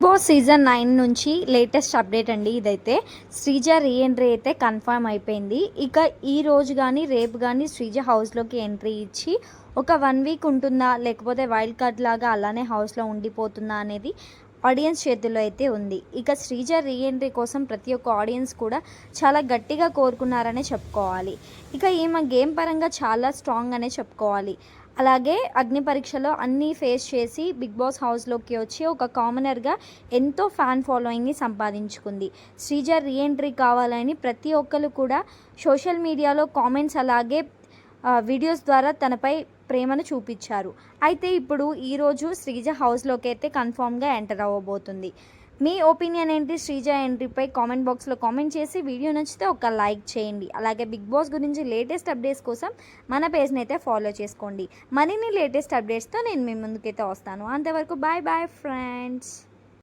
Boss season 9 నుంచి latest update అండి ఇదైతే. శ్రీజ రీఎంట్రీ అయితే కన్ఫర్మ్ అయిపోయింది. ఇక ఈ రోజు కానీ రేపు కానీ శ్రీజ హౌస్లోకి ఎంట్రీ ఇచ్చి ఒక 1 వీక్ ఉంటుందా, లేకపోతే వైల్డ్ కార్డ్ లాగా అలానే హౌస్లో ఉండిపోతుందా అనేది ఆడియన్స్ చేతుల్లో అయితే ఉంది. ఇక శ్రీజ రీఎంట్రీ కోసం ప్రతి ఒక్క ఆడియన్స్ కూడా చాలా గట్టిగా కోరుకున్నారనే చెప్పుకోవాలి. ఇక ఈమె గేమ్ పరంగా చాలా స్ట్రాంగ్ అనే చెప్పుకోవాలి. అలాగే అగ్ని పరీక్షలో అన్నీ ఫేస్ చేసి బిగ్ బాస్ హౌస్లోకి వచ్చి ఒక కామనర్గా ఎంతో ఫ్యాన్ ఫాలోయింగ్ని సంపాదించుకుంది. శ్రీజ రీఎంట్రీ కావాలని ప్రతి ఒక్కరు కూడా సోషల్ మీడియాలో కామెంట్స్ అలాగే వీడియోస్ ద్వారా తనపై ప్రేమను చూపించారు. అయితే ఇప్పుడు ఈరోజు శ్రీజ హౌస్లోకి అయితే కన్ఫామ్గా ఎంటర్ అవ్వబోతుంది. మీ ఒపీనియన్ ఏంటి శ్రీజ ఎంట్రీపై? కామెంట్ బాక్స్లో కామెంట్ చేసి వీడియో నచ్చితే ఒక లైక్ చేయండి. అలాగే బిగ్ బాస్ గురించి లేటెస్ట్ అప్డేట్స్ కోసం మన పేజ్ని అయితే ఫాలో చేసుకోండి. మరిన్ని లేటెస్ట్ అప్డేట్స్తో నేను మీ ముందుకైతే వస్తాను. అంతవరకు బాయ్ బాయ్ ఫ్రెండ్స్.